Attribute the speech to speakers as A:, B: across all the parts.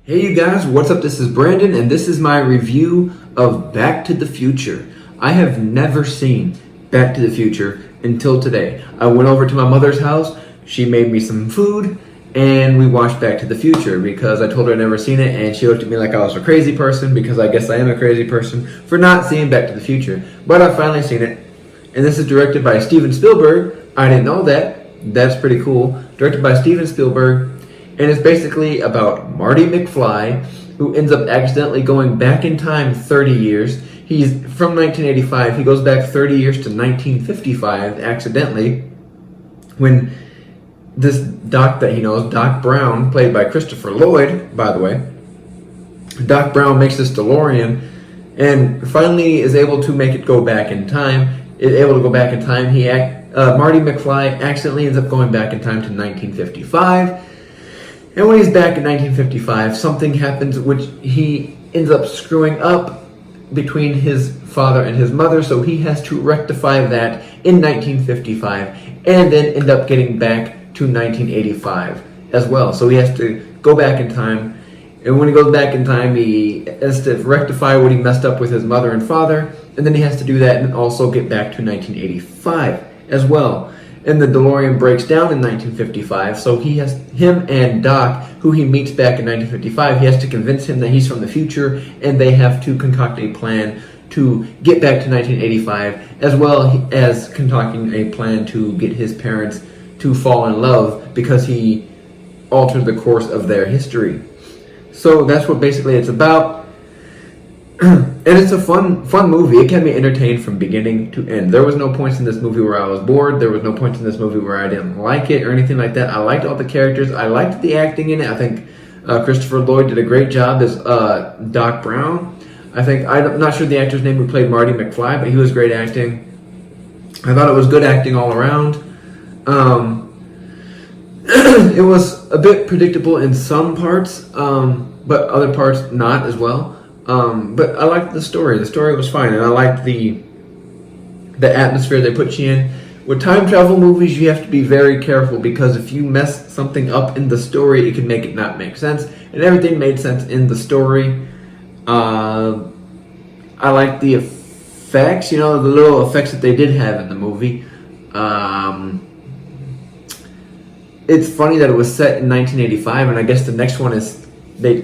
A: Hey you guys, what's up? This is Brandon and this is my review of Back to the Future. I have never seen Back to the Future until today. I went over to my mother's house, she made me some food, and we watched Back to the Future because I told her I'd never seen it and she looked at me like I was a crazy person because I guess I am a crazy person for not seeing Back to the Future. But I've finally seen it, and this is directed by Steven Spielberg. I didn't know that. That's pretty cool. Directed by Steven Spielberg. And it's basically about Marty McFly, who ends up accidentally going back in time 30 years. He's from 1985. He goes back 30 years to 1955 accidentally, when this Doc that he knows, Doc Brown, played by Christopher Lloyd, by the way, Doc Brown makes this DeLorean and finally is able to make it go back in time. Marty McFly accidentally ends up going back in time to 1955. And when he's back in 1955, something happens which he ends up screwing up between his father and his mother, so he has to rectify that in 1955 and then end up getting back to 1985 as well. So he has to go back in time, and when he goes back in time, he has to rectify what he messed up with his mother and father, and then he has to do that and also get back to 1985 as well. And the DeLorean breaks down in 1955, so him and Doc, who he meets back in 1955, he has to convince him that he's from the future, and they have to concoct a plan to get back to 1985, as well as concocting a plan to get his parents to fall in love because he altered the course of their history. So that's what basically it's about. And it's a fun movie. It can be entertained from beginning to end. There was no points in this movie where I was bored. There was no points in this movie where I didn't like it or anything like that. I liked all the characters. I liked the acting in it. I think Christopher Lloyd did a great job as Doc Brown. I'm not sure the actor's name who played Marty McFly, but he was great acting. I thought it was good acting all around. It was a bit predictable in some parts, but other parts not as well. But I liked the story. The story was fine, and I liked the atmosphere they put you in. With time travel movies, you have to be very careful because if you mess something up in the story, it can make it not make sense. And everything made sense in the story. I liked the effects, the little effects that they did have in the movie. It's funny that it was set in 1985, and I guess the next one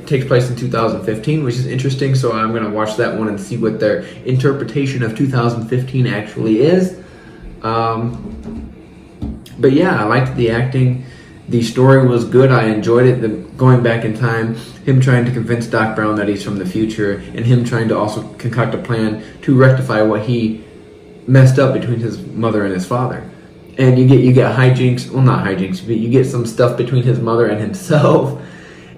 A: takes place in 2015, which is interesting, so I'm going to watch that one and see what their interpretation of 2015 actually is. But yeah, I liked the acting. The story was good. I enjoyed it. Going back in time, him trying to convince Doc Brown that he's from the future, and him trying to also concoct a plan to rectify what he messed up between his mother and his father. And you get hijinks, well, not hijinks, but you get some stuff between his mother and himself.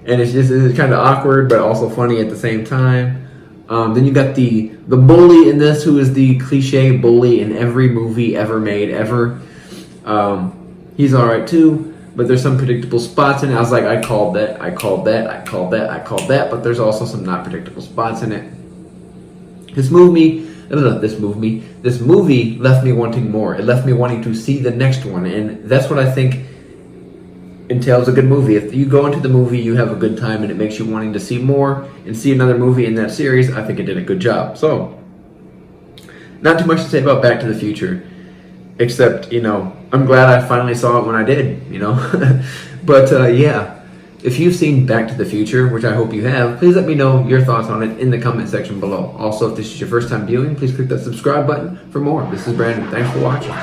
A: And it's kind of awkward, but also funny at the same time. Then you got the bully in this, who is the cliche bully in every movie ever made, ever. He's alright too, but there's some predictable spots in it. I was like, I called that, but there's also some not predictable spots in it. This movie left me wanting more. It left me wanting to see the next one, and that's what I think entails a good movie. If you go into the movie, you have a good time, and it makes you wanting to see more and see another movie in that series. I think it did a good job. So, not too much to say about Back to the Future, except, I'm glad I finally saw it when I did, But, yeah, if you've seen Back to the Future, which I hope you have, please let me know your thoughts on it in the comment section below. Also, if this is your first time viewing, please click that subscribe button for more. This is Brandon. Thanks for watching.